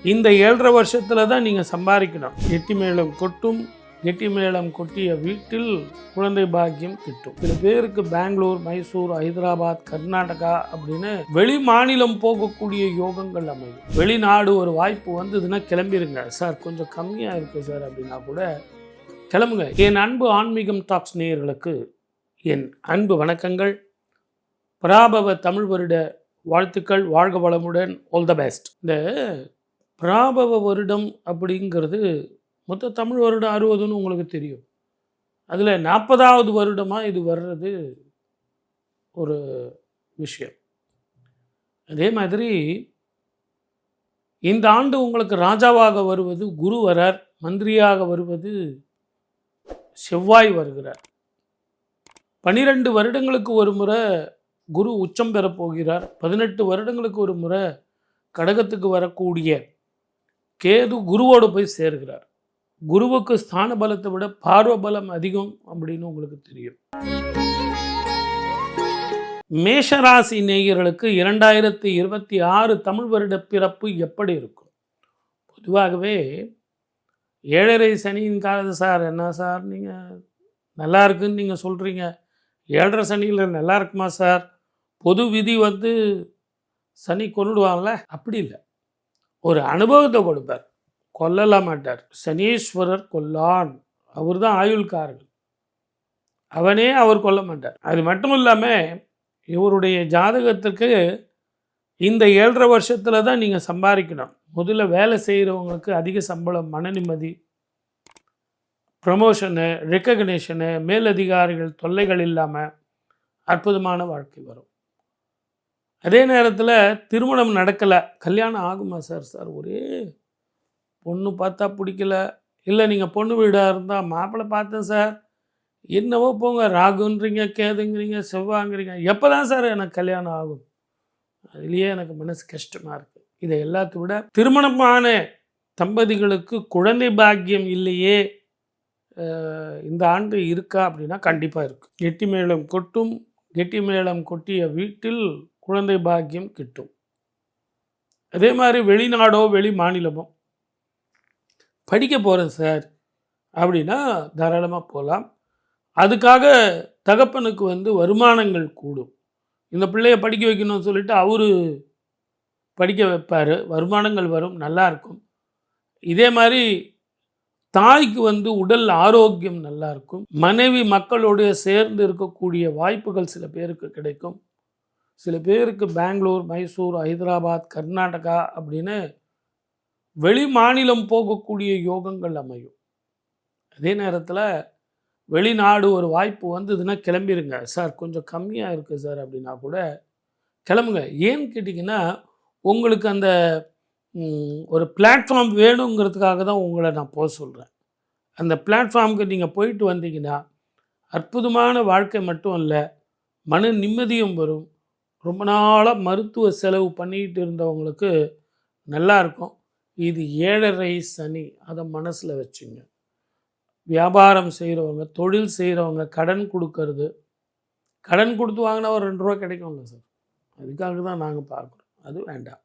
இந்த 7.5 வருஷத்துல தான் நீங்கள் சம்பாதிக்கணும். கெட்டி மேளம் கொட்டும், கெட்டி மேளம் கொட்டிய வீட்டில் குழந்தை பாக்கியம் கிட்டும். சில பேருக்கு பெங்களூர், மைசூர், ஹைதராபாத், கர்நாடகா அப்படின்னு வெளி மாநிலம் போகக்கூடிய யோகங்கள் அமையும். வெளிநாடு ஒரு வாய்ப்பு வந்ததுன்னா கிளம்பிடுங்க. சார் கொஞ்சம் கம்மியாக இருக்குது சார் அப்படின்னா கூட கிளம்புங்க. என் அன்பு ஆன்மீகம் டாக்ஸ் நேயர்களுக்கு என் அன்பு வணக்கங்கள். பராபவ தமிழ் வருட வாழ்த்துக்கள். வாழ்க வளமுடன். All the best. இந்த பராபவ வருடம் அப்படிங்கிறது மொத்த தமிழ் வருடம் 60ன்னு உங்களுக்கு தெரியும். அதில் 40வது வருடமாக இது வர்றது ஒரு விஷயம். அதே மாதிரி இந்த ஆண்டு உங்களுக்கு ராஜாவாக வருவது குரு வரார், மந்திரியாக வருவது செவ்வாய் வருகிறார். 12 வருடங்களுக்கு ஒரு முறை குரு உச்சம் பெறப் போகிறார். 18 வருடங்களுக்கு ஒரு முறை கடகத்துக்கு வரக்கூடிய கேது குருவோடு போய் சேர்கிறார். குருவுக்கு ஸ்தான பலத்தை விட பார்வ பலம் அதிகம் அப்படின்னு உங்களுக்கு தெரியும். மேஷராசி நேயர்களுக்கு 2026 தமிழ் வருட பிறப்பு எப்படி இருக்கும்? பொதுவாகவே 7.5 சனியின் காலத்து சார் என்ன சார் நீங்கள் நல்லா இருக்குன்னு நீங்கள் சொல்கிறீங்க, 7.5 சனியில் நல்லா இருக்குமா சார்? பொது விதி சனி கொன்னுடுவாங்கல்ல, அப்படி இல்லை. ஒரு அனுபவத்தை கொடுப்பார், கொல்லலாம் மாட்டார். சனீஸ்வரர் கொல்லான், அவர் தான் ஆயுள்காரர்கள், அவனே அவர் கொல்ல மாட்டார். அது மட்டும் இல்லாமல் இவருடைய ஜாதகத்திற்கு இந்த 7.5 வருஷத்தில் தான் நீங்கள் சம்பாதிக்கணும். முதல்ல வேலை செய்கிறவங்களுக்கு அதிக சம்பளம், மன நிம்மதி, ப்ரமோஷனு, ரெக்கக்னேஷனு, மேலதிகாரிகள் தொல்லைகள் இல்லாமல் அற்புதமான வாழ்க்கை வரும். அதே நேரத்தில் திருமணம் நடக்கலை, கல்யாணம் ஆகுமா சார்? சார் ஒரே பொண்ணு பார்த்தா பிடிக்கல, இல்லை நீங்கள் பொண்ணு வீடாக இருந்தால் மாப்பிள்ளை பார்த்தேன் சார், என்னவோ போங்க, ராகுன்றீங்க, கேதுங்கிறீங்க, செவ்வாங்கிறீங்க, எப்போ தான் சார் எனக்கு கல்யாணம் ஆகும்? அதுலேயே எனக்கு மனசு கஷ்டமாக இருக்குது. இதை எல்லாத்தை விட திருமணமான தம்பதிகளுக்கு குழந்தை பாக்கியம் இல்லையே, இந்த ஆண்டு இருக்கா அப்படின்னா கண்டிப்பாக இருக்குது. கெட்டி மேளம் கொட்டும், கெட்டி மேளம் கொட்டிய வீட்டில் குழந்தை பாக்கியம் கிட்டும். அதே மாதிரி வெளிநாடோ வெளி மாநிலமோ படிக்க போகிறேன் சார் அப்படின்னா தாராளமாக போகலாம். அதுக்காக தகப்பனுக்கு வருமானங்கள் கூடும். இந்த பிள்ளையை படிக்க வைக்கணும்னு சொல்லிட்டு அவரு படிக்க வைப்பார், வருமானங்கள் வரும், நல்லாயிருக்கும். இதே மாதிரி தாய்க்கு உடல் ஆரோக்கியம் நல்லாயிருக்கும். மனைவி மக்களோடு சேர்ந்து இருக்கக்கூடிய வாய்ப்புகள் சில பேருக்கு கிடைக்கும். சில பேருக்கு பெங்களூர், மைசூர், ஹைதராபாத், கர்நாடகா அப்படின்னு வெளி மாநிலம் போகக்கூடிய யோகங்கள் அமையும். அதே நேரத்தில் வெளிநாடு ஒரு வாய்ப்பு வந்ததுன்னா கிளம்பிடுங்க. சார் கொஞ்சம் கம்மியாக இருக்குது சார் அப்படின்னா கூட கிளம்புங்க. ஏன்னு கேட்டிங்கன்னா உங்களுக்கு அந்த ஒரு பிளாட்ஃபார்ம் வேணுங்கிறதுக்காக தான் உங்களை நான் போக சொல்கிறேன். அந்த பிளாட்ஃபார்முக்கு நீங்கள் போயிட்டு வந்தீங்கன்னா அற்புதமான வாழ்க்கை மட்டும் இல்லை, மன நிம்மதியும் வரும். ரொம்ப நாளாக மருத்துவ செலவு பண்ணிக்கிட்டு இருந்தவங்களுக்கு நல்லாயிருக்கும். இது 7.5 சனி, அதை மனசில் வச்சுங்க. வியாபாரம் செய்கிறவங்க, தொழில் செய்கிறவங்க, கடன் கொடுக்கறது, கடன் கொடுத்து வாங்கினா ஒரு 2 ரூபா கிடைக்கும்ல சார், அதுக்காக தான் நாங்கள் பார்க்குறோம். அது வேண்டாம்.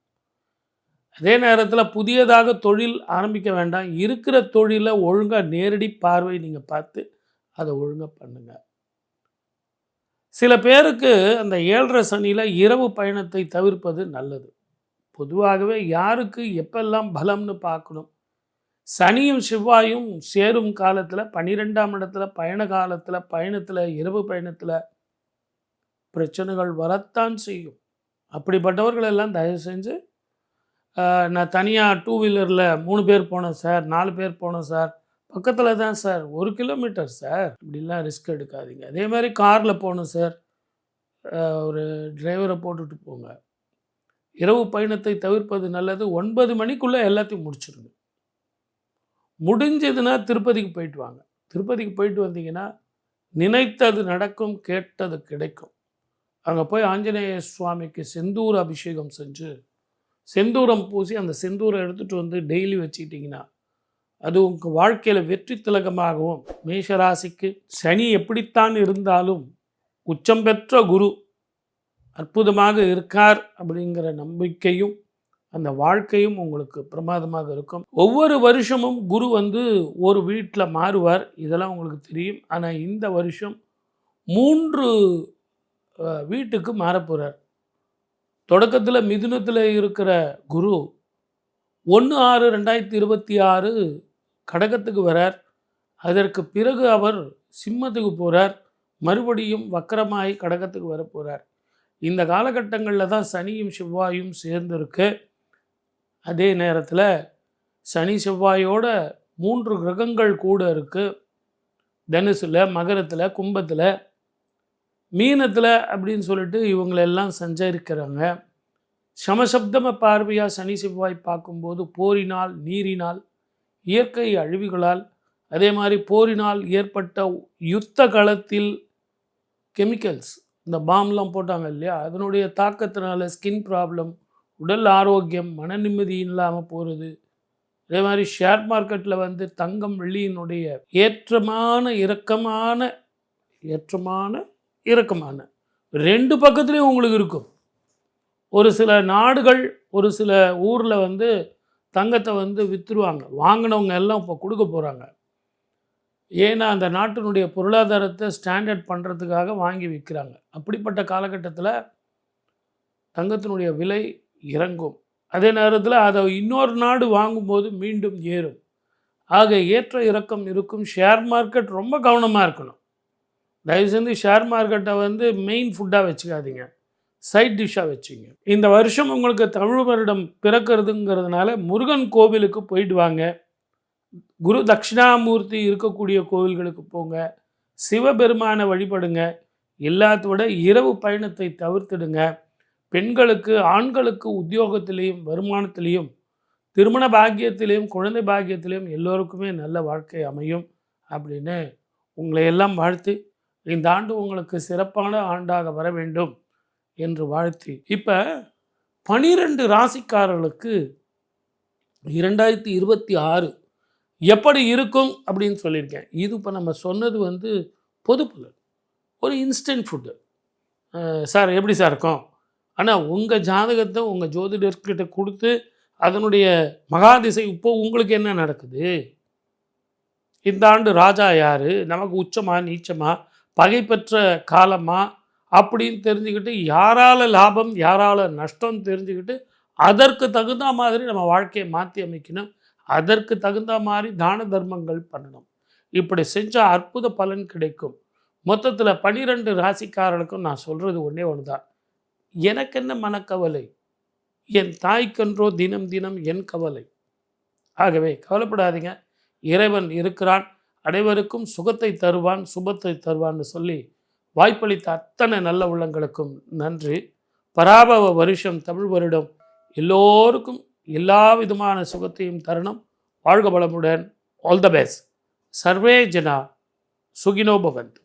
அதே நேரத்தில் புதியதாக தொழில் ஆரம்பிக்க வேண்டாம். இருக்கிற தொழிலை ஒழுங்காக நேரடி பார்வை நீங்கள் பார்த்து அதை ஒழுங்காக பண்ணுங்கள். சில பேருக்கு அந்த 7.5 சனியில் இரவு பயணத்தை தவிர்ப்பது நல்லது. பொதுவாகவே யாருக்கு எப்பெல்லாம் பலம்னு பார்க்கணும். சனியும் செவ்வாயும் சேரும் காலத்தில் 12ஆம் இடத்துல பயண காலத்தில், பயணத்தில், இரவு பயணத்தில் பிரச்சனைகள் வரத்தான் செய்யும். அப்படிப்பட்டவர்கள் எல்லாம் தயவு செஞ்சு, நான் தனியாக 2 வீலரில் 3 பேர் போனோம் சார், 4 பேர் போனோம் சார், பக்கத்தில் தான் சார், 1 கிலோமீட்டர் சார், இப்படிலாம் ரிஸ்க் எடுக்காதீங்க. அதே மாதிரி காரில் போகணும் சார், ஒரு டிரைவரை போட்டுட்டு போங்க. இரவு பயணத்தை தவிர்ப்பது நல்லது. 9 மணிக்குள்ளே எல்லாத்தையும் முடிச்சிடுங்க. முடிஞ்சதுன்னா திருப்பதிக்கு போயிட்டு வாங்க. திருப்பதிக்கு போயிட்டு வந்தீங்கன்னா நினைத்தது நடக்கும், கேட்டது கிடைக்கும். அங்கே போய் ஆஞ்சநேய சுவாமிக்கு செந்தூர அபிஷேகம் செஞ்சு செந்தூரம் பூசி அந்த செந்தூரை எடுத்துகிட்டு டெய்லி வச்சுக்கிட்டிங்கன்னா அது உங்கள் வாழ்க்கையில் வெற்றி திலகமாகவும். மேஷராசிக்கு சனி எப்படித்தான் இருந்தாலும் உச்சம் பெற்ற குரு அற்புதமாக இருக்கார் அப்படிங்கிற நம்பிக்கையும் அந்த வாழ்க்கையும் உங்களுக்கு பிரமாதமாக இருக்கும். ஒவ்வொரு வருஷமும் குரு வந்து ஒரு வீட்டில் மாறுவார், இதெல்லாம் உங்களுக்கு தெரியும். ஆனால் இந்த வருஷம் 3 வீட்டுக்கு மாறப்போகிறார். தொடக்கத்தில் மிதுனத்தில் இருக்கிற குரு 1/6/2026 கடகத்துக்கு வரார். அதற்கு பிறகு அவர் சிம்மத்துக்கு போகிறார். மறுபடியும் வக்கரமாகி கடகத்துக்கு வரப்போகிறார். இந்த காலகட்டங்களில் தான் சனியும் செவ்வாயும் சேர்ந்துருக்கு. அதே நேரத்தில் சனி செவ்வாயோட 3 கிரகங்கள் கூட இருக்குது. தனுசில், மகரத்தில், கும்பத்தில், மீனத்தில் அப்படின்னு சொல்லிட்டு இவங்களெல்லாம் சஞ்சரிக்கிறாங்க. சமசப்தம பார்வையாக சனி செவ்வாய் பார்க்கும்போது போரினால், நீரினால், இயற்கை அழிவுகளால், அதே மாதிரி போரினால் ஏற்பட்ட யுத்த களத்தில் கெமிக்கல்ஸ், இந்த பாம்லாம் போட்டாங்க இல்லையா, அதனுடைய தாக்கத்தினால ஸ்கின் ப்ராப்ளம், உடல் ஆரோக்கியம், மன நிம்மதி இல்லாமல் போகிறது. அதே மாதிரி ஷேர் மார்க்கெட்டில் வந்து தங்கம் வெள்ளியினுடைய ஏற்றமான இறக்கமான 2 பக்கத்துலேயும் உங்களுக்கு இருக்கும். ஒரு சில நாடுகள், ஒரு சில ஊரில் வந்து தங்கத்தை வந்து விற்றுருவாங்க. வாங்கினவங்க எல்லாம் இப்போ கொடுக்க போகிறாங்க. ஏன்னா அந்த நாட்டினுடைய பொருளாதாரத்தை ஸ்டாண்டர்ட் பண்ணுறதுக்காக வாங்கி விற்கிறாங்க. அப்படிப்பட்ட காலகட்டத்தில் தங்கத்தினுடைய விலை இறங்கும். அதே நேரத்தில் அதை இன்னொரு நாடு வாங்கும்போது மீண்டும் ஏறும். ஆக ஏற்ற இறக்கம் இருக்கும். ஷேர் மார்க்கெட் ரொம்ப கவனமாக இருக்கணும். தயவுசெய்து ஷேர் மார்க்கெட்டை வந்து மெயின் ஃபுட்டாக வச்சுக்காதீங்க, சைட் டிஷ்ஷாக வச்சுங்க. இந்த வருஷம் உங்களுக்கு தமிழ் வருடம் பிறக்கிறதுங்கிறதுனால முருகன் கோவிலுக்கு போயிட்டு வாங்க. குரு தட்சிணாமூர்த்தி இருக்கக்கூடிய கோவில்களுக்கு போங்க. சிவபெருமானை வழிபடுங்க. எல்லாத்த விட இரவு பயணத்தை தவிர்த்துடுங்க. பெண்களுக்கு, ஆண்களுக்கு உத்தியோகத்திலையும் வருமானத்திலையும் திருமண பாக்கியத்திலையும் குழந்தை பாக்கியத்திலையும் எல்லோருக்குமே நல்ல வாழ்க்கை அமையும் அப்படின்னு உங்களை எல்லாம் வாழ்த்தி, இந்த ஆண்டு உங்களுக்கு சிறப்பான ஆண்டாக வர வேண்டும் என்று வாழ்த்தி, இப்போ 12 ராசிக்காரர்களுக்கு 2026 எப்படி இருக்கும் அப்படின்னு சொல்லியிருக்கேன். இது இப்போ நம்ம சொன்னது வந்து பொது பலன், ஒரு இன்ஸ்டன்ட் ஃபுட்டு. சார் எப்படி சார் இருக்கும்? ஆனால் உங்கள் ஜாதகத்தை உங்கள் ஜோதிடர்கிட்ட கொடுத்து அதனுடைய மகாதிசை இப்போ உங்களுக்கு என்ன நடக்குது, இந்த ஆண்டு ராஜா யார், நமக்கு உச்சமா நீச்சமா, பகை பெற்ற காலமா அப்படின்னு தெரிஞ்சுக்கிட்டு, யாரால் லாபம் யாரால் நஷ்டம் தெரிஞ்சுக்கிட்டு அதற்கு தகுந்த மாதிரி நம்ம வாழ்க்கையை மாற்றி அமைக்கணும். அதற்கு தகுந்த மாதிரி தான தர்மங்கள் பண்ணணும். இப்படி செஞ்சால் அற்புத பலன் கிடைக்கும். மொத்தத்தில் 12 ராசிக்காரர்களுக்கும் நான் சொல்கிறது ஒன்றே ஒன்று தான். எனக்கு என்ன மனக்கவலை, என் தாய்க்கன்றோ தினம் தினம் என் கவலை. ஆகவே கவலைப்படாதீங்க, இறைவன் இருக்கிறான், அனைவருக்கும் சுகத்தை தருவான், சுபத்தை தருவான்னு சொல்லி வாய்ப்பளித்த அத்தனை நல்ல உள்ளங்களுக்கும் நன்றி. பராபவ வருஷம் தமிழ் வருடம் எல்லோருக்கும் எல்லா விதமான சுகத்தையும் தரணும். வாழ்க வளமுடன். All the best. சர்வே ஜனா சுகினோ பவந்து.